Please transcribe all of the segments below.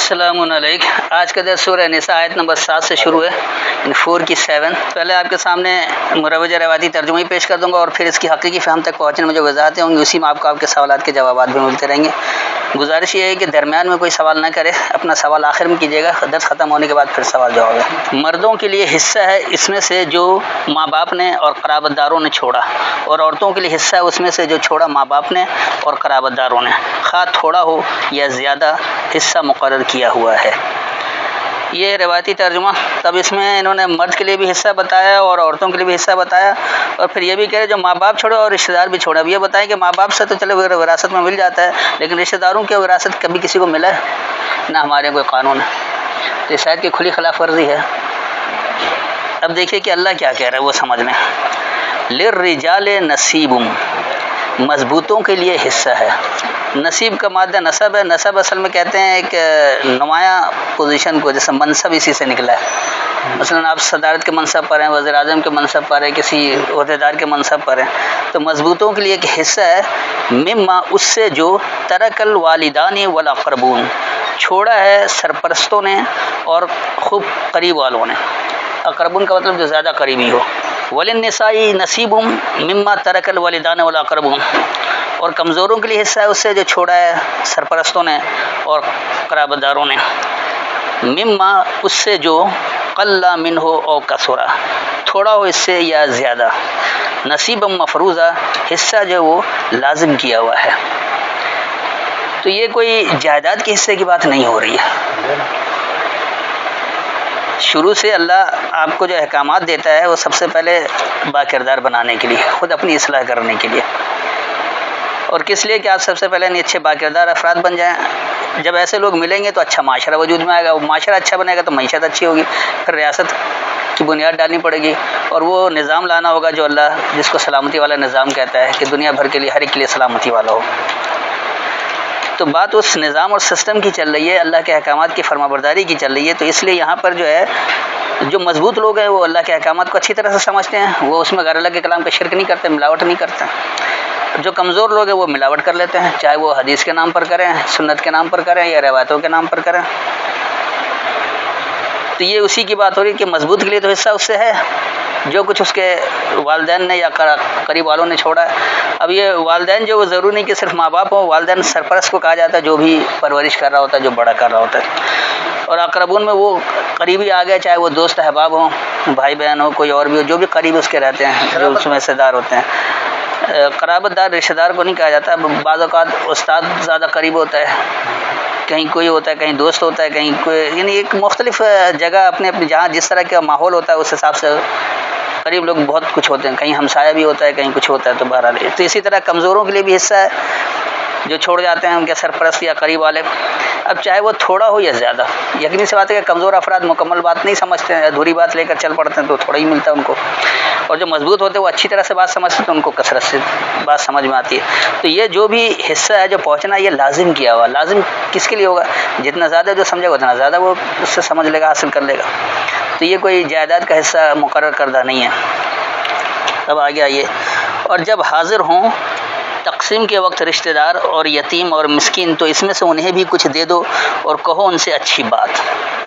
السلام علیکم۔ آج کا درس سورہ نساء آیت نمبر 7 سے شروع ہے، 4 کی 7۔ پہلے آپ کے سامنے مروجہ روایتی ترجمہ ہی پیش کر دوں گا اور پھر اس کی حقیقی فہم تک پہنچنے میں جو وضاحتیں ہوں گی اسی میں آپ کو آپ کے سوالات کے جوابات بھی ملتے رہیں گے۔ گزارش یہ ہے کہ درمیان میں کوئی سوال نہ کرے، اپنا سوال آخر میں کیجیے گا، درس ختم ہونے کے بعد پھر سوال جواب ہے۔ مردوں کے لیے حصہ ہے اس میں سے جو ماں باپ نے اور قرابت داروں نے چھوڑا، اور عورتوں کے لیے حصہ ہے اس میں سے جو چھوڑا ماں باپ نے اور قرابت داروں نے، خواہ تھوڑا ہو یا زیادہ حصہ مقرر کیا ہوا ہے۔ یہ روایتی ترجمہ، تب اس میں انہوں نے مرد کے لیے بھی حصہ بتایا اور عورتوں کے لیے بھی حصہ بتایا، اور پھر یہ بھی کہہ رہے جو ماں باپ چھوڑے اور رشتہ دار بھی چھوڑے۔ اب یہ بتائیں کہ ماں باپ سے تو چلے وراثت میں مل جاتا ہے، لیکن رشتہ داروں کی وراثت کبھی کسی کو ملا ہے؟ نہ ہمارے کوئی قانون ہے، تو یہ شاید کی کھلی خلاف ورزی ہے۔ اب دیکھیے کہ اللہ کیا کہہ رہا ہے وہ سمجھ لیں۔ للرجال نصیب، مضبوطوں کے لیے حصہ ہے۔ نصیب کا مادہ نسب ہے۔ نسب اصل میں کہتے ہیں ایک نمایاں پوزیشن کو، جیسے منصب اسی سے نکلا ہے۔ مثلا آپ صدارت کے منصب پر ہیں، وزیر اعظم کے منصب پر ہیں، کسی عہدیدار کے منصب پر ہیں، تو مضبوطوں کے لیے ایک حصہ ہے مما، اس سے جو ترک الوالدان والاقربون، چھوڑا ہے سرپرستوں نے اور خوب قریب والوں نے۔ اقربون کا مطلب جو زیادہ قریبی ہو۔ وللنساء نصیب مما ترک الوالدان والاقربون، اور کمزوروں کے لیے حصہ ہے اس سے جو چھوڑا ہے سرپرستوں نے اور قرابت داروں نے۔ مما، اس سے جو قل منہ او کثر، تھوڑا ہو اس سے یا زیادہ۔ نصیب مفروضہ، حصہ جو وہ لازم کیا ہوا ہے۔ تو یہ کوئی جائیداد کے حصے کی بات نہیں ہو رہی ہے۔ شروع سے اللہ آپ کو جو احکامات دیتا ہے وہ سب سے پہلے باکردار بنانے کے لیے، خود اپنی اصلاح کرنے کے لیے، اور کس لیے کہ آپ سب سے پہلے اچھے باکردار افراد بن جائیں۔ جب ایسے لوگ ملیں گے تو اچھا معاشرہ وجود میں آئے گا، وہ معاشرہ اچھا بنے گا تو معیشت اچھی ہوگی، پھر ریاست کی بنیاد ڈالنی پڑے گی، اور وہ نظام لانا ہوگا جو اللہ جس کو سلامتی والا نظام کہتا ہے، کہ دنیا بھر کے لیے ہر ایک کے لیے سلامتی والا ہو۔ تو بات اس نظام اور سسٹم کی چل رہی ہے، اللہ کے احکامات کی فرما برداری کی چل رہی ہے۔ تو اس لیے یہاں پر جو ہے جو مضبوط لوگ ہیں وہ اللہ کے احکامات کو اچھی طرح سے سمجھتے ہیں، وہ اس میں غیر اللہ کے کلام کا شرک نہیں کرتے، ملاوٹ نہیں کرتے۔ جو کمزور لوگ ہیں وہ ملاوٹ کر لیتے ہیں، چاہے وہ حدیث کے نام پر کریں، سنت کے نام پر کریں یا روایتوں کے نام پر کریں۔ تو یہ اسی کی بات ہو رہی ہے کہ مضبوط کے لیے تو حصہ اس سے ہے جو کچھ اس کے والدین نے یا قریب والوں نے چھوڑا ہے۔ اب یہ والدین جو وہ ضروری نہیں کہ صرف ماں باپ ہوں، والدین سرپرست کو کہا جاتا ہے جو بھی پرورش کر رہا ہوتا ہے، جو بڑا کر رہا ہوتا ہے۔ اور اقربون میں وہ قریبی آ گئے، چاہے وہ دوست احباب ہوں، بھائی بہن ہو، کوئی اور بھی ہو، جو بھی قریب اس کے رہتے ہیں، جو اس میں حصہ دار ہوتے ہیں۔ قرابت دار رشتہ دار کو نہیں کہا جاتا۔ بعض اوقات استاد زیادہ قریب ہوتا ہے، کہیں کوئی ہوتا ہے، کہیں دوست ہوتا ہے، کہیں کوئی، یعنی ایک مختلف جگہ اپنے اپنے جہاں جس طرح کا ماحول ہوتا ہے اس حساب سے قریب لوگ بہت کچھ ہوتے ہیں، کہیں ہمسایہ بھی ہوتا ہے، کہیں کچھ ہوتا ہے۔ تو بہرحال تو اسی طرح کمزوروں کے لیے بھی حصہ ہے جو چھوڑ جاتے ہیں ان کے سرپرست یا قریب والے۔ اب چاہے وہ تھوڑا ہو یا زیادہ، یقینی سی بات ہے کہ کمزور افراد مکمل بات نہیں سمجھتے ہیں، ادھوری بات لے کر چل پڑتے ہیں تو تھوڑا ہی ملتا ہے ان کو، اور جو مضبوط ہوتے ہیں وہ اچھی طرح سے بات سمجھتے ہیں تو ان کو کثرت سے بات سمجھ میں آتی ہے۔ تو یہ جو بھی حصہ ہے جو پہنچنا ہے یہ لازم کیا ہوا۔ لازم کس کے لیے ہوگا؟ جتنا زیادہ جو سمجھے گا اتنا زیادہ وہ اس سے سمجھ لے گا، حاصل کر لے گا۔ تو یہ کوئی جائیداد کا حصہ مقرر کردہ نہیں ہے۔ اب آگے آئیے، اور جب حاضر ہوں تقسیم کے وقت رشتہ دار اور یتیم اور مسکین تو اس میں سے انہیں بھی کچھ دے دو اور کہو ان سے اچھی بات۔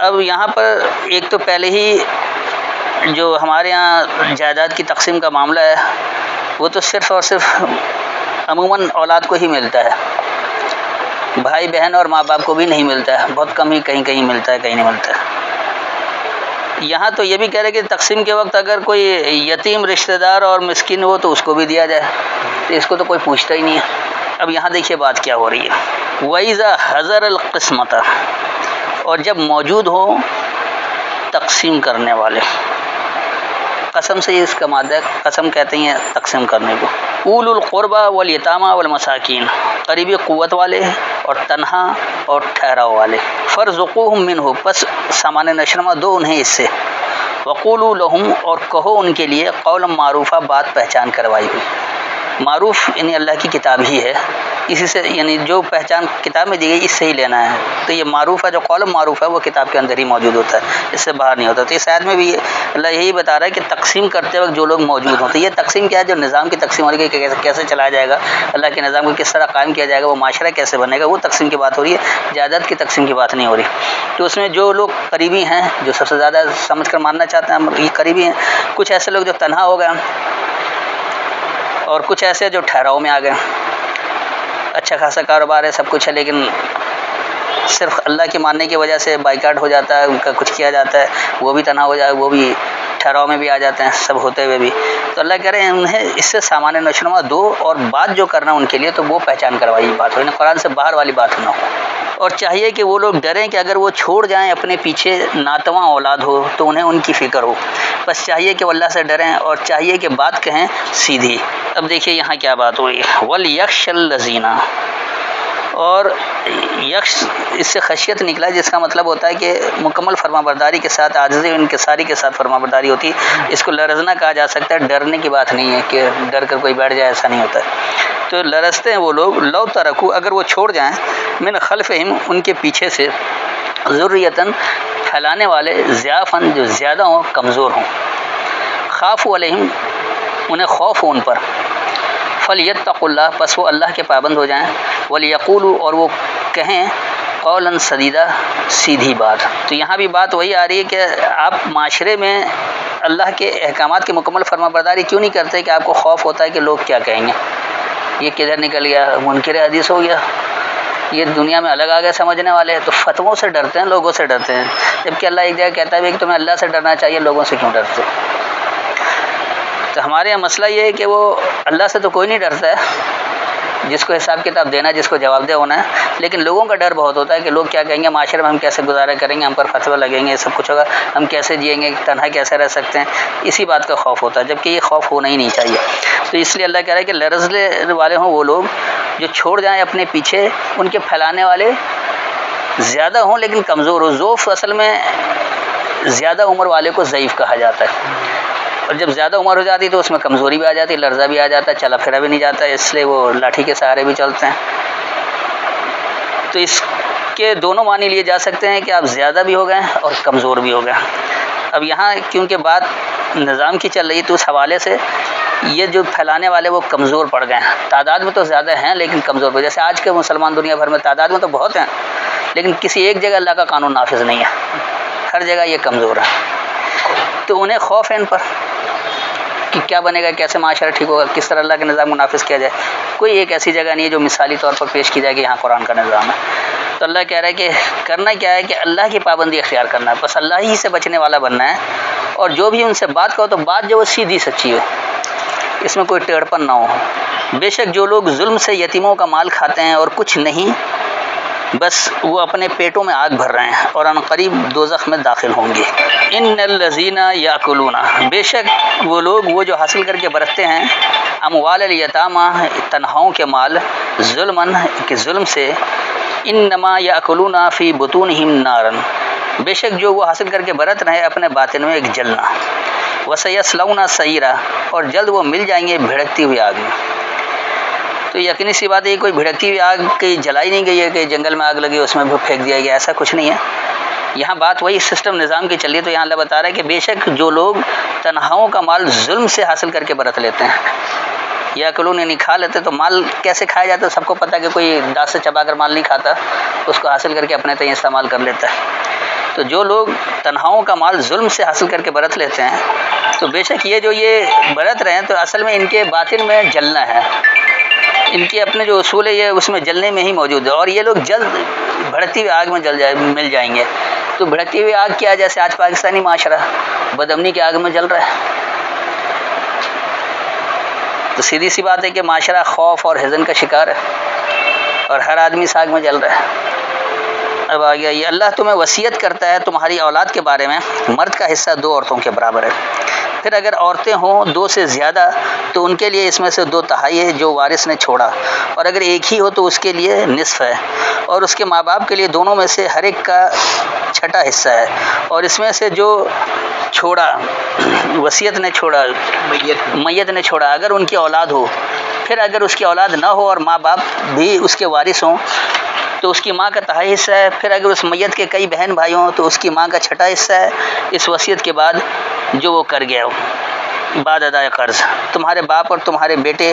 اب یہاں پر ایک تو پہلے ہی جو ہمارے ہاں جائیداد کی تقسیم کا معاملہ ہے وہ تو صرف اور صرف عموماً اولاد کو ہی ملتا ہے، بھائی بہن اور ماں باپ کو بھی نہیں ملتا ہے، بہت کم ہی کہیں کہیں ملتا ہے، کہیں نہیں ملتا ہے۔ یہاں تو یہ بھی کہہ رہے کہ تقسیم کے وقت اگر کوئی یتیم رشتہ دار اور مسکین ہو تو اس کو بھی دیا جائے، تو اس کو تو کوئی پوچھتا ہی نہیں ہے۔ اب یہاں دیکھیے بات کیا ہو رہی ہے۔ وَإِذَا حَضَرَ الْقِسْمَةَ، اور جب موجود ہو تقسیم کرنے والے، قسم سے اس کا مادہ ہے، قسم کہتے ہیں تقسیم کرنے کو۔ اولو القربى والیتامى والمساکین، قریبی قوت والے اور تنہا اور ٹھہراؤ والے۔ فارزقوہم منہ، پس سامان نشرما دو انہیں اس سے۔ وقولوا لہم، اور کہو ان کے لیے قولا معروفا، بات پہچان کروائی ہوئی۔ معروف یعنی اللہ کی کتاب ہی ہے، اسی سے یعنی جو پہچان کتاب میں دی گئی اس سے ہی لینا ہے. تو یہ معروف ہے، جو قول معروف ہے وہ کتاب کے اندر ہی موجود ہوتا ہے، اس سے باہر نہیں ہوتا. تو اس آیت میں بھی اللہ یہی بتا رہا ہے کہ تقسیم کرتے وقت جو لوگ موجود ہوں، تو یہ تقسیم کیا ہے؟ جو نظام کی تقسیم ہو رہی ہے کہ کیسے چلایا جائے گا، اللہ کے نظام کو کس طرح قائم کیا جائے گا، وہ معاشرہ کیسے بنے گا، وہ تقسیم کی بات ہو رہی ہے، جائیداد کی تقسیم کی بات نہیں ہو رہی. تو اس میں جو لوگ قریبی ہیں، جو سب سے زیادہ سمجھ کر ماننا چاہتے ہیں، یہ قریبی ہیں. کچھ ایسے لوگ جو تنہا ہو گئے اور کچھ ایسے جو ٹھہراؤ میں آ گئے. اچھا خاصا کاروبار ہے، سب کچھ ہے، لیکن صرف اللہ کے ماننے کی وجہ سے بائیکاٹ ہو جاتا ہے، ان کا کچھ کیا جاتا ہے، وہ بھی تنہا ہو جائے، وہ بھی ٹھہراؤ میں بھی آ جاتے ہیں، سب ہوتے ہوئے بھی. تو اللہ کہہ رہے ہیں انہیں اس سے سامان نشوونما دو، اور بات جو کرنا ان کے لیے تو وہ پہچان کروائی بات ہو، انہیں قرآن سے باہر والی بات نہ ہو. اور چاہیے کہ وہ لوگ ڈریں کہ اگر وہ چھوڑ جائیں اپنے پیچھے ناتواں اولاد ہو تو انہیں ان کی فکر ہو. بس چاہیے کہ وہ اللہ سے ڈریں اور چاہیے کہ بات کہیں سیدھی. اب دیکھیے یہاں کیا بات ہو رہی ہے، وَلْيَخْشَ الَّذِينَ، اور یکش اس سے خشیت نکلا، جس کا مطلب ہوتا ہے کہ مکمل فرما برداری کے ساتھ، عاجزی انکساری کے ساتھ فرما برداری ہوتی ہے. اس کو لرزنا کہا جا سکتا ہے، ڈرنے کی بات نہیں ہے کہ ڈر کر کوئی بیٹھ جائے، ایسا نہیں ہوتا ہے. تو لرزتے ہیں وہ لوگ، لو ترکو، اگر وہ چھوڑ جائیں، من خلفہم، ان کے پیچھے سے، ذریتن، پھیلانے والے، ضعفن، جو زیادہ ہوں، کمزور ہوں، خافوا علیہم، انہیں خوف ہو ان پر، فلیتقوا اللہ، پس وہ اللہ کے پابند ہو جائیں، ولیقولوا، اور وہ کہیں، قولا سدیدا، سیدھی بات. تو یہاں بھی بات وہی آ رہی ہے کہ آپ معاشرے میں اللہ کے احکامات کی مکمل فرما برداری کیوں نہیں کرتے کہ آپ کو خوف ہوتا ہے کہ لوگ کیا کہیں گے، یہ کدھر نکل گیا، منکر حدیث ہو گیا، یہ دنیا میں الگ آگے سمجھنے والے ہیں. تو فتووں سے ڈرتے ہیں، لوگوں سے ڈرتے ہیں، جبکہ اللہ ایک جگہ کہتا ہے کہ تمہیں اللہ سے ڈرنا چاہیے، لوگوں سے کیوں ڈرتے. تو ہمارے یہاں مسئلہ یہ ہے کہ وہ اللہ سے تو کوئی نہیں ڈرتا ہے، جس کو حساب کتاب دینا ہے، جس کو جواب دہ ہونا ہے، لیکن لوگوں کا ڈر بہت ہوتا ہے کہ لوگ کیا کہیں گے، معاشرے میں ہم کیسے گزارا کریں گے، ہم پر فتویٰ لگیں گے، سب کچھ ہوگا، ہم کیسے جئیں گے، تنہا کیسے رہ سکتے ہیں. اسی بات کا خوف ہوتا ہے، جبکہ یہ خوف ہونا ہی نہیں چاہیے. تو اس لیے اللہ کہہ رہا ہے کہ لرزنے والے ہوں وہ لوگ جو چھوڑ جائیں اپنے پیچھے، ان کے پھیلانے والے زیادہ ہوں لیکن کمزور ہو. ضعف اصل میں زیادہ عمر والے کو ضعیف کہا جاتا ہے، اور جب زیادہ عمر ہو جاتی تو اس میں کمزوری بھی آ جاتی ہے، لرزہ بھی آ جاتا ہے، چلا پھرا بھی نہیں جاتا ہے، اس لیے وہ لاٹھی کے سہارے بھی چلتے ہیں. تو اس کے دونوں معنی لیے جا سکتے ہیں کہ آپ زیادہ بھی ہو گئے اور کمزور بھی ہو گئے. اب یہاں کیونکہ بات نظام کی چل رہی تو اس حوالے سے یہ جو پھیلانے والے وہ کمزور پڑ گئے ہیں، تعداد میں تو زیادہ ہیں لیکن کمزور پڑ. جیسے آج کے مسلمان دنیا بھر میں تعداد میں تو بہت ہیں، لیکن کسی ایک جگہ اللہ کا قانون نافذ نہیں ہے، ہر جگہ یہ کمزور ہے. تو انہیں خوف ہے ان پر کہ کیا بنے گا، کیسے معاشرہ ٹھیک ہوگا، کس طرح اللہ کے نظام کو نافذ کیا جائے. کوئی ایک ایسی جگہ نہیں ہے جو مثالی طور پر پیش کی جائے کہ یہاں قرآن کا نظام ہے. تو اللہ کہہ رہا ہے کہ کرنا کیا ہے کہ اللہ کی پابندی اختیار کرنا ہے، بس اللہ ہی سے بچنے والا بننا ہے. اور جو بھی ان سے بات کہو تو بات جو وہ سیدھی سچی ہو، اس میں کوئی ٹیڑھپن نہ ہو. بے شک جو لوگ ظلم سے یتیموں کا مال کھاتے ہیں اور کچھ نہیں، بس وہ اپنے پیٹوں میں آگ بھر رہے ہیں اور ان قریب دوزخ میں داخل ہوں گے. ان الذین یاکلون، بے شک وہ لوگ وہ جو حاصل کر کے برتتے ہیں، اموال الیتامى، تنہاؤں کے مال، ظلماً، کہ ظلم سے، انما یاکلون فی بطونہم نارا، بے شک جو وہ حاصل کر کے برت رہے اپنے باطن میں ایک جلنا، وسیصلون سعیرا، اور جلد وہ مل جائیں گے بھڑکتی ہوئی آگ میں. تو یقینی سی بات ہے کوئی بھڑکتی ہوئی آگ کی جلائی نہیں گئی ہے کہ جنگل میں آگ لگی اس میں پھینک دیا گیا، ایسا کچھ نہیں ہے. یہاں بات وہی سسٹم نظام کی چل رہی ہے. تو یہاں اللہ بتا رہا ہے کہ بے شک جو لوگ تنہاؤں کا مال ظلم سے حاصل کر کے برت لیتے ہیں، یا کلون یعنی کھا لیتے. تو مال کیسے کھایا جاتا ہے سب کو پتہ ہے کہ کوئی دانت سے چبا کر مال نہیں کھاتا، اس کو حاصل کر کے اپنے تئیں استعمال کر لیتا ہے. تو جو لوگ تنہاؤں کا مال ظلم سے حاصل کر کے برت لیتے ہیں، تو بے شک یہ برت رہے ہیں تو اصل میں ان کے باطن میں جلنا ہے، ان کے اپنے جو اصول ہے یہ اس میں جلنے میں ہی موجود ہے. اور یہ لوگ جلد بھڑکتی ہوئی آگ میں مل جائیں گے. تو بھڑکتی ہوئی آگ کیا، جیسے آج پاکستانی معاشرہ بدامنی کی آگ میں جل رہا ہے. تو سیدھی سی بات ہے کہ معاشرہ خوف اور حزن کا شکار ہے اور ہر آدمی اس آگ میں جل رہا ہے. اب آ گیا یہ اللہ تمہیں وصیت کرتا ہے تمہاری اولاد کے بارے میں، مرد کا حصہ 2 عورتوں کے برابر ہے. پھر اگر عورتیں ہوں 2 سے زیادہ تو ان کے لیے اس میں سے 2 تہائی ہے جو وارث نے چھوڑا، اور اگر ایک ہی ہو تو اس کے لیے نصف ہے، اور اس کے ماں باپ کے لیے دونوں میں سے ہر ایک کا 6واں حصہ ہے. اور اس میں سے جو چھوڑا، وصیت نے چھوڑا، میت نے چھوڑا، اگر ان کی اولاد ہو، پھر اگر اس کی اولاد نہ ہو اور ماں باپ بھی اس کے وارث ہوں تو اس کی ماں کا تہائی حصہ ہے. پھر اگر اس میت کے کئی بہن بھائی ہوں تو اس کی ماں کا چھٹا حصہ ہے اس وصیت کے بعد جو وہ کر گیا ہو بعد ادائے قرض. تمہارے باپ اور تمہارے بیٹے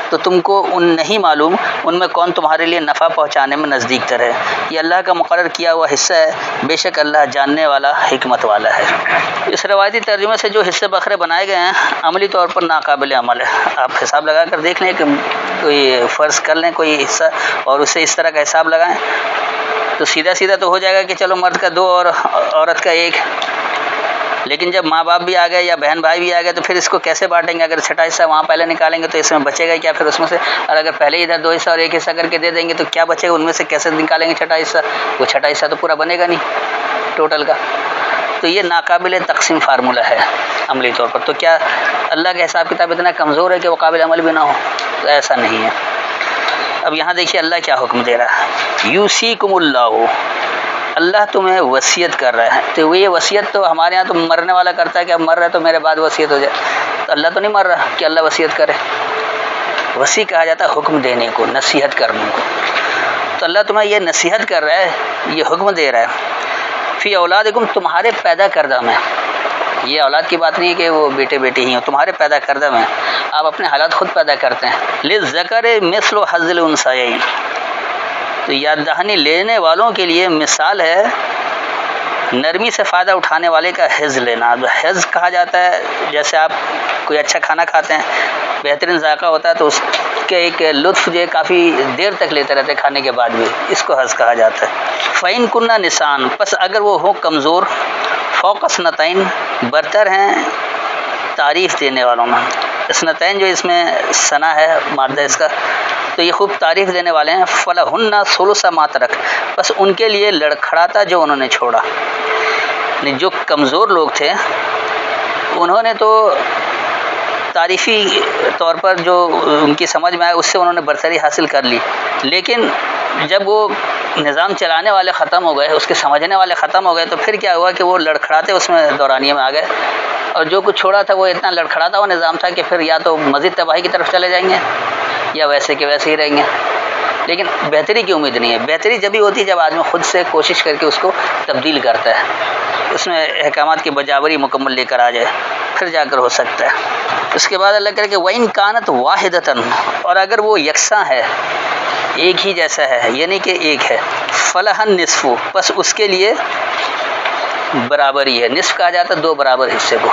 تو تم کو نہیں معلوم ان میں کون تمہارے لیے نفع پہنچانے میں نزدیک تر ہے. یہ اللہ کا مقرر کیا ہوا حصہ ہے، بے شک اللہ جاننے والا حکمت والا ہے. اس روایتی ترجمے سے جو حصے بکرے بنائے گئے ہیں عملی طور پر ناقابل عمل ہے. آپ حساب لگا کر دیکھ لیں کہ کوئی فرض کر لیں کوئی حصہ اور اسے اس طرح کا حساب لگائیں تو سیدھا سیدھا تو ہو جائے گا کہ چلو مرد کا 2 اور عورت کا 1. لیکن جب ماں باپ بھی آ گئے یا بہن بھائی بھی آ گئے تو پھر اس کو کیسے بانٹیں گے؟ اگر چھٹا حصہ وہاں پہلے نکالیں گے تو اس میں بچے گا کیا پھر اس میں سے؟ اور اگر پہلے ادھر 2 حصہ اور 1 حصہ کر کے دے دیں گے تو کیا بچے گا؟ ان میں سے کیسے نکالیں گے چھٹا حصہ؟ وہ چھٹا حصہ تو پورا بنے گا نہیں ٹوٹل کا. تو یہ ناقابل تقسیم فارمولہ ہے عملی طور پر. تو کیا اللہ کا حساب کتاب اتنا کمزور ہے کہ وہ قابل عمل بھی نہ ہو؟ تو ایسا نہیں ہے. اب یہاں دیکھیے اللہ کیا حکم دے رہا ہے. یوصیکم اللہ، اللہ تمہیں وصیت کر رہا ہے. تو یہ وصیت تو ہمارے ہاں تو مرنے والا کرتا ہے کہ اب مر رہا ہے تو میرے بعد وصیت ہو جائے. تو اللہ تو نہیں مر رہا کہ اللہ وصیت کرے. وصی کہا جاتا ہے حکم دینے کو، نصیحت کرنے کو. تو اللہ تمہیں یہ نصیحت کر رہا ہے، یہ حکم دے رہا ہے فی اولادکم، تمہارے پیدا کردہ میں. یہ اولاد کی بات نہیں ہے کہ وہ بیٹے بیٹی ہی ہوں، تمہارے پیدا کردہ میں. آپ اپنے حالات خود پیدا کرتے ہیں. للذکر مثل حظ الانثیین، تو یاد دہانی لینے والوں کے لیے مثال ہے نرمی سے فائدہ اٹھانے والے کا حظ لینا. حظ کہا جاتا ہے جیسے آپ کوئی اچھا کھانا کھاتے ہیں، بہترین ذائقہ ہوتا ہے تو اس کے ایک لطف جو ہے کافی دیر تک لیتے رہتے ہیں کھانے کے بعد بھی، اس کو حظ کہا جاتا ہے. فَإِن كُنَّ نِسَاءً، پس اگر وہ ہو کمزور، فوق اثنتین، برتر ہیں تعریف دینے والوں میں. اثنتین جو اس میں ثنا ہے مادہ اس کا، تو یہ خوب تعریف دینے والے ہیں. فَلَهُنَّ ثُلُثُ مَا تَرَكَ، بس ان کے لیے لڑکھڑاتا جو انہوں نے چھوڑا. جو کمزور لوگ تھے انہوں نے تو تعریفی طور پر جو ان کی سمجھ میں آئے اس سے انہوں نے برتری حاصل کر لی. لیکن جب وہ نظام چلانے والے ختم ہو گئے، اس کے سمجھنے والے ختم ہو گئے، تو پھر کیا ہوا کہ وہ لڑکھڑاتے اس میں دورانیے میں آ گئے. اور جو کچھ چھوڑا تھا وہ اتنا لڑکھڑاتا ہوا نظام تھا کہ پھر یا تو مزید تباہی کی طرف چلے جائیں گے یا ویسے کے ویسے ہی رہیں گے. لیکن بہتری کی امید نہیں ہے. بہتری جب ہی ہوتی ہے جب آدمی خود سے کوشش کر کے اس کو تبدیل کرتا ہے، اس میں احکامات کی بجاوری مکمل لے کر آ جائے، پھر جا کر ہو سکتا ہے. اس کے بعد اللہ کرے کہ وَإِن كَانَتْ وَاحِدَةً، اور اگر وہ یکساں ہے، ایک ہی جیسا ہے، یعنی کہ ایک ہے، فَلَهَا النِّصْفُ، بس اس کے لیے برابری ہے. نصف کہا جاتا ہے 2 برابر حصے کو،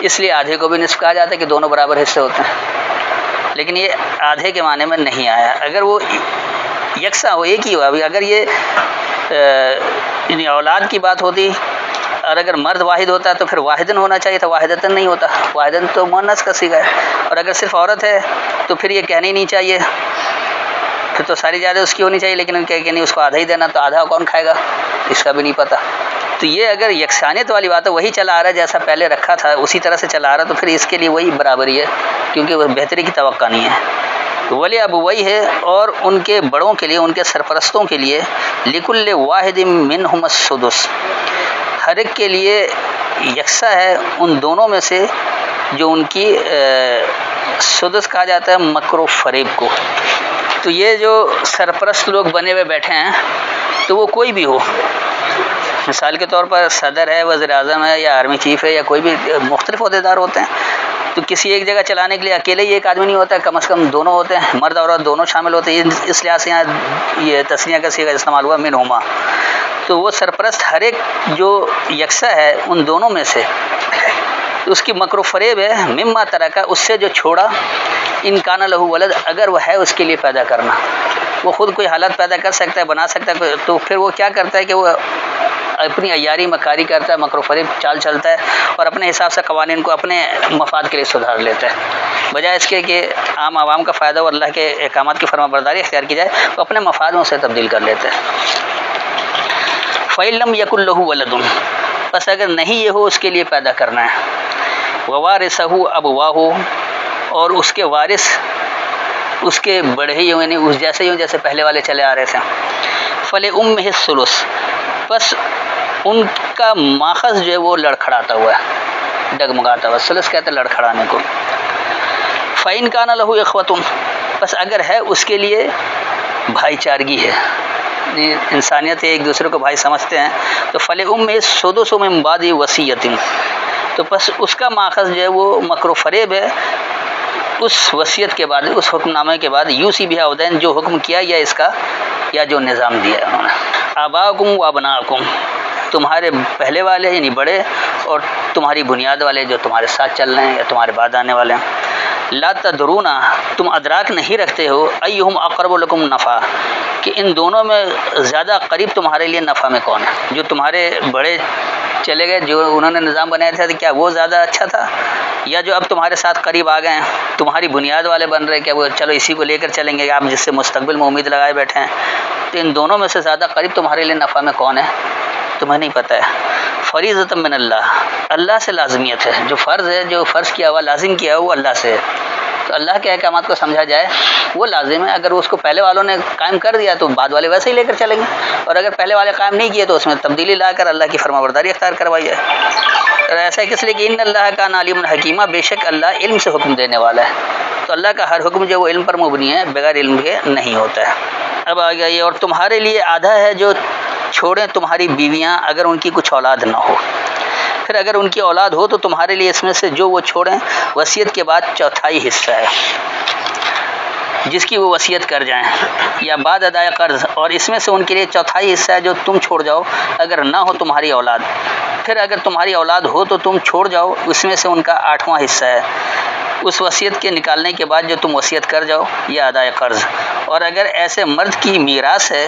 اس لیے آدھے کو بھی نصف کہا جاتا ہے کہ دونوں برابر حصے ہوتے ہیں. لیکن یہ آدھے کے معنی میں نہیں آیا. اگر وہ یکساں ہو، ایک ہی ہوا. ابھی اگر یہ اولاد کی بات ہوتی اور اگر مرد واحد ہوتا تو پھر واحدن ہونا چاہیے تھا، واحدتن نہیں ہوتا. واحدن تو مؤنث کا صیغہ ہے. اور اگر صرف عورت ہے تو پھر یہ کہنا ہی نہیں چاہیے، پھر تو ساری جائیداد اس کی ہونی چاہیے. لیکن ان کہ نہیں، اس کو آدھا ہی دینا، تو آدھا کون کھائے گا اس کا بھی نہیں پتہ. تو یہ اگر یکسانیت والی بات ہے، وہی چلا آ رہا ہے جیسا پہلے رکھا تھا اسی طرح سے چلا آ رہا، تو پھر اس کے لیے وہی برابری ہے، کیونکہ وہ بہتری کی توقع نہیں ہے. ولی اب وہی ہے، اور ان کے بڑوں کے لیے، ان کے سرپرستوں کے لیے، لکل واحد منہم السدس، ہر ایک کے لیے یکساں ہے ان دونوں میں سے جو ان کی سدس کہا جاتا ہے مکر و فریب کو. تو یہ جو سرپرست لوگ بنے ہوئے بیٹھے ہیں تو وہ کوئی بھی ہو، مثال کے طور پر صدر ہے، وزیر اعظم ہے، یا آرمی چیف ہے، یا کوئی بھی مختلف عہدیدار ہوتے ہیں. تو کسی ایک جگہ چلانے کے لیے اکیلے ہی ایک آدمی نہیں ہوتا ہے، کم از کم دونوں ہوتے ہیں، مرد اور عورت دونوں شامل ہوتے ہیں. اس لحاظ سے یہاں یہ تسنیہ کا صیغہ استعمال ہوا منہما. تو وہ سرپرست ہر ایک جو یکساں ہے ان دونوں میں سے، اس کی مکر و فریب ہے مما ترکا، اس سے جو چھوڑا، ان کان لہو ولد، اگر وہ ہے اس کے لیے پیدا کرنا. وہ خود کوئی حالت پیدا کر سکتا ہے، بنا سکتا ہے، تو پھر وہ کیا کرتا ہے کہ وہ اپنی عیاری مکاری کرتا ہے، مکر و فریب چال چلتا ہے، اور اپنے حساب سے قوانین کو اپنے مفاد کے لیے سدھار لیتا ہے. بجائے اس کے کہ عام عوام کا فائدہ اور اللہ کے احکامات کی فرما برداری اختیار کی جائے، وہ اپنے مفاد میں اسے تبدیل کر لیتے ہیں. فَإِن لَّمْ يَكُن لَّهُ وَلَدٌ، بس اگر نہیں یہ ہو اس کے لیے پیدا کرنا ہے، وَوَارِثَهُ أَبْوَاهُ، اور اس کے وارث اس کے بڑے ہی ہوں، یعنی اس جیسے ہی ہوں جیسے پہلے والے چلے آ رہے تھے. فَلِأُمِّهِ الثُّلُث، بس ان کا ماخذ جو ہے وہ لڑکھڑاتا ہوا ہے، ڈگمگاتا ہوا. ثلث کہتے ہیں لڑکھڑانے کو. فَإِن كَانَ لَهُ إِخْوَةٌ، بس اگر ہے اس کے لیے بھائی چارگی ہے، انسانیت ہے، ایک دوسرے کو بھائی سمجھتے ہیں، تو فلِأُمِّهِ السُّدُسُ مِن بَعْدِ وَصِيَّةٍ، تو بس اس کا ماخذ جو ہے وہ مکر و فریب ہے اس وصیت کے بعد، اس حکم نامے کے بعد، یوسی بہا اودین، جو حکم کیا یا اس کا یا جو نظام دیا ہے انہوں نے۔ آباؤکم و ابناؤکم، تمہارے پہلے والے یعنی بڑے، اور تمہاری بنیاد والے جو تمہارے ساتھ چل رہے ہیں یا تمہارے بعد آنے والے ہیں۔ لا تدرون، تم ادراک نہیں رکھتے ہو، ایہم اقرب لکم نفع، کہ ان دونوں میں زیادہ قریب تمہارے لیے نفع میں کون ہے۔ جو تمہارے بڑے چلے گئے، جو انہوں نے نظام بنایا تھا، کیا وہ زیادہ اچھا تھا، یا جو اب تمہارے ساتھ قریب آ گئے ہیں، تمہاری بنیاد والے بن رہے، کیا وہ چلو اسی کو لے کر چلیں گے، آپ جس سے مستقبل میں امید لگائے بیٹھے ہیں، تو ان دونوں میں سے زیادہ قریب تمہارے لیے نفع میں کون ہے، تمہیں نہیں پتہ ہے۔ فریضۃ من اللہ، اللہ سے لازمیت ہے، جو فرض ہے، جو فرض کیا ہوا لازم کیا ہوا وہ اللہ سے ہے، تو اللہ کے احکامات کو سمجھا جائے وہ لازم ہے۔ اگر اس کو پہلے والوں نے قائم کر دیا تو بعد والے ویسے ہی لے کر چلیں گے، اور اگر پہلے والے قائم نہیں کیے تو اس میں تبدیلی لا کر اللہ کی فرمانبرداری اختیار کروائی ہے۔ اور ایسا کس لیے کہ ان اللہ کا عالم حکیمہ، بے شک اللہ علم سے حکم دینے والا ہے، تو اللہ کا ہر حکم جو وہ علم پر مبنی ہے، بغیر علم کے نہیں ہوتا ہے۔ اب آ گیا یہ، اور تمہارے لیے آدھا ہے جو چھوڑیں تمہاری بیویاں اگر ان کی کچھ اولاد نہ ہو، پھر اگر ان کی اولاد ہو تو تمہارے لیے اس میں سے جو وہ چھوڑیں وصیت کے بعد چوتھائی حصہ ہے، جس کی وہ وصیت کر جائیں، یا بعد ادائے قرض، اور اس میں سے ان کے لیے چوتھائی حصہ ہے جو تم چھوڑ جاؤ اگر نہ ہو تمہاری اولاد، پھر اگر تمہاری اولاد ہو تو تم چھوڑ جاؤ، اس میں سے ان کا 8واں حصہ ہے اس وصیت کے نکالنے کے بعد جو تم وصیت کر جاؤ، یا ادائے قرض۔ اور اگر ایسے مرد کی میراث ہے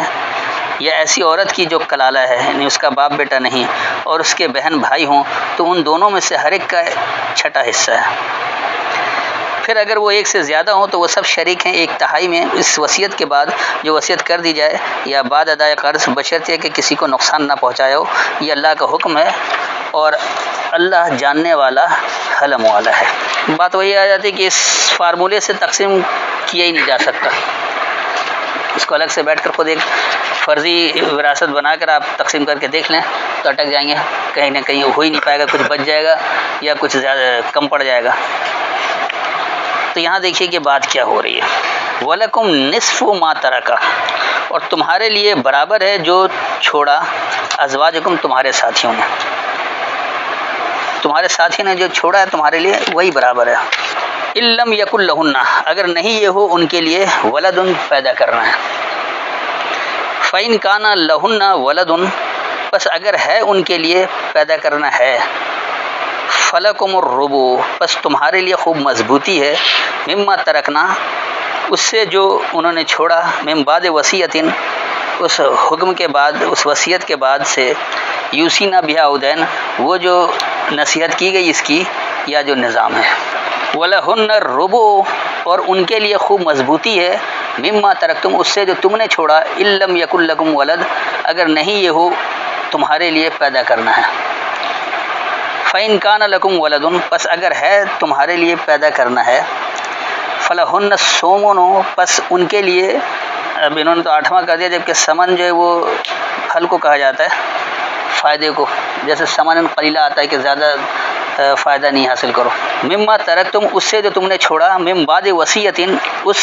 یا ایسی عورت کی جو کلالہ ہے، یعنی اس کا باپ بیٹا نہیں، اور اس کے بہن بھائی ہوں، تو ان دونوں میں سے ہر ایک کا 6واں حصہ ہے۔ پھر اگر وہ ایک سے زیادہ ہوں تو وہ سب شریک ہیں 1/3 میں اس وصیت کے بعد جو وصیت کر دی جائے، یا بعد ادائے قرض، بشرطیہ کہ کسی کو نقصان نہ پہنچایا ہو، یہ اللہ کا حکم ہے، اور اللہ جاننے والا حلم والا ہے۔ بات وہی آ جاتی ہے کہ اس فارمولے سے تقسیم کیا ہی نہیں جا سکتا، اس کو الگ سے بیٹھ کر خود ایک فرضی وراثت بنا کر آپ تقسیم کر کے دیکھ لیں تو اٹک جائیں گے، کہیں نہ کہیں ہو ہی نہیں پائے گا، کچھ بچ جائے گا یا کچھ زیادہ کم پڑ جائے گا۔ تو یہاں دیکھیے کہ بات کیا ہو رہی ہے، وَلَكُمْ نِصْفُ مَا تَرَكَ، اور تمہارے لیے برابر ہے جو چھوڑا ازواجکم، تمہارے ساتھیوں نے، تمہارے ساتھی نے جو چھوڑا ہے تمہارے لیے وہی برابر ہے۔ اِلَّمْ يَكُنْ لَهُنَّ، اگر نہیں یہ ہو ان کے لیے ولد، پیدا کرنا ہے، فَإِنْ كَانَ لَهُنَّ وَلَدٌ، بس اگر ہے ان کے لیے پیدا کرنا ہے، فَلَكُمُ الرُّبُعُ، بس تمہارے لیے خوب مضبوطی ہے، مما ترکنا، اس سے جو انہوں نے چھوڑا، من بعد وصیتن، اس حکم کے بعد، اس وصیت کے بعد سے، یوسینا بہا اودین، وہ جو نصیحت کی گئی اس کی یا جو نظام ہے، وَلَهُنَّ الرُّبُعُ، اور ان کے لیے خوب مضبوطی ہے، مما ترکتم، اس سے جو تم نے چھوڑا، ان لم یکن لکم ولد، اگر نہیں یہ ہو تمہارے لیے پیدا کرنا ہے، فَإِنْ كَانَ لَكُمْ وَلَدٌ، پس اگر ہے تمہارے لیے پیدا کرنا ہے، فَلَهُنَّ الثُّمُنُ، پس ان کے لیے، اب انہوں نے تو 8واں کر دیا، جبکہ سمن جو ہے وہ پھل کو کہا جاتا ہے، فائدے کو، جیسے سمن قلیلہ آتا ہے کہ زیادہ فائدہ نہیں حاصل کرو، مما ترکتم، اس سے جو تم نے چھوڑا، من بعد وصیتن، اس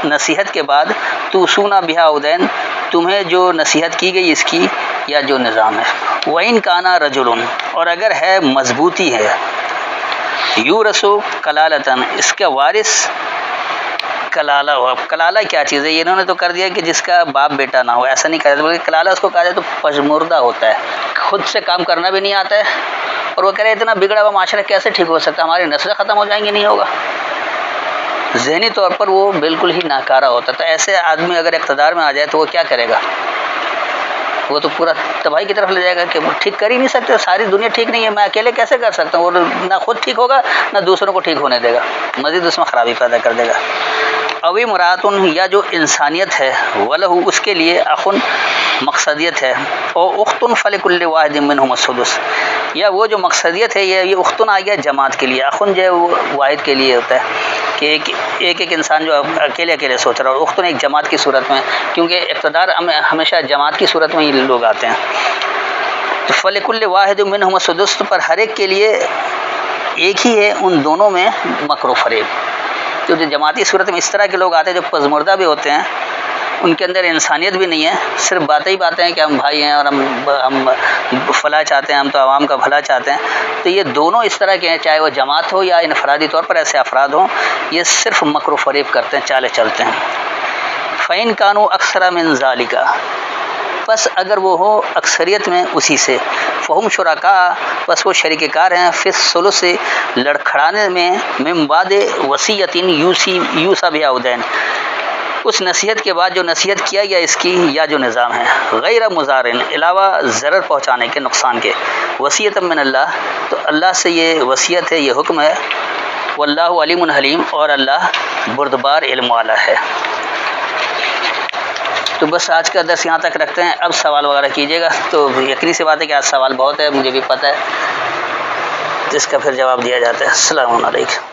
نصیحت کے بعد، توصون بہا اودین، تمہیں جو نصیحت کی گئی اس کی یا جو نظام ہے، وَإِنْ كَانَ رَجُلٌ، اور اگر ہے مضبوطی ہے، یورث کلالتن، اس کا وارث کلالہ ہو۔ کلالہ کیا چیز ہے؟ یہ انہوں نے تو کر دیا کہ جس کا باپ بیٹا نہ ہو، ایسا نہیں کہا جاتا، کلالہ اس کو کہا جائے تو پژمردہ ہوتا ہے، خود سے کام کرنا بھی نہیں آتا ہے، اور وہ کہہ رہے اتنا بگڑا ہوا معاشرہ کیسے ٹھیک ہو سکتا ہے، ہماری نسلیں ختم ہو جائیں گی، نہیں ہوگا، ذہنی طور پر وہ بالکل ہی ناکارہ ہوتا ہے۔ تو ایسے آدمی اگر اقتدار میں آ جائے تو وہ کیا کرے گا؟ وہ تو پورا تباہی کی طرف لے جائے گا کہ وہ ٹھیک کر ہی نہیں سکتے، ساری دنیا ٹھیک نہیں ہے، میں اکیلے کیسے کر سکتا ہوں، وہ نہ خود ٹھیک ہوگا نہ دوسروں کو ٹھیک ہونے دے گا، مزید اس میں خرابی پیدا کر دے گا۔ اوی مراتن، یا جو انسانیت ہے، ولہ، اس کے لیے، اخن، مقصدیت ہے، او اختن فلکل واحد منہم السدس، یا وہ جو مقصدیت ہے، یہ اختن آ گیا جماعت کے لیے، اخن جو ہے وہ واحد کے لیے ہوتا ہے کہ ایک انسان جو اکیلے سوچ رہا ہے، اور اختن ایک جماعت کی صورت میں، کیونکہ اقتدار ہمیشہ جماعت کی صورت میں ہی لوگ آتے ہیں، تو فلکل واحد منہم السدس، پر ہر ایک کے لیے ایک ہی ہے ان دونوں میں مکر و فریب، تو تو جو جماعتی صورت میں اس طرح کے لوگ آتے ہیں جو پزمردہ بھی ہوتے ہیں، ان کے اندر انسانیت بھی نہیں ہے، صرف باتیں ہی باتیں ہیں کہ ہم بھائی ہیں اور ہم فلاح چاہتے ہیں، ہم تو عوام کا بھلا چاہتے ہیں. تو یہ دونوں اس طرح کے ہیں، چاہے وہ جماعت ہو یا انفرادی طور پر ایسے افراد ہوں، یہ صرف مکر و فریب کرتے ہیں، چالے چلتے ہیں. فَإِن كَانُوا أَكْثَرَ مِن ذَلِكَ، پس اگر وہ ہو اکثریت میں اسی سے، فہم شرکاء، پس وہ شریک کار ہیں، فی الثلث، لڑکھڑانے میں، من بعد وصیۃ یوصی بہا أو دین، اس نصیحت کے بعد جو نصیحت کیا گیا اس کی یا جو نظام ہے، غیر مضارن، علاوہ ضرر پہنچانے کے، نقصان کے، وصیۃ من اللہ، تو اللہ سے یہ وصیت ہے، یہ حکم ہے، واللہ علیم حلیم، اور اللہ بردبار علم والا ہے. تو بس آج کا درس یہاں تک رکھتے ہیں. اب سوال وغیرہ کیجیے گا. تو یقینی سی بات ہے کہ آج سوال بہت ہے، مجھے بھی پتہ ہے، جس کا پھر جواب دیا جاتا ہے. السلام علیکم.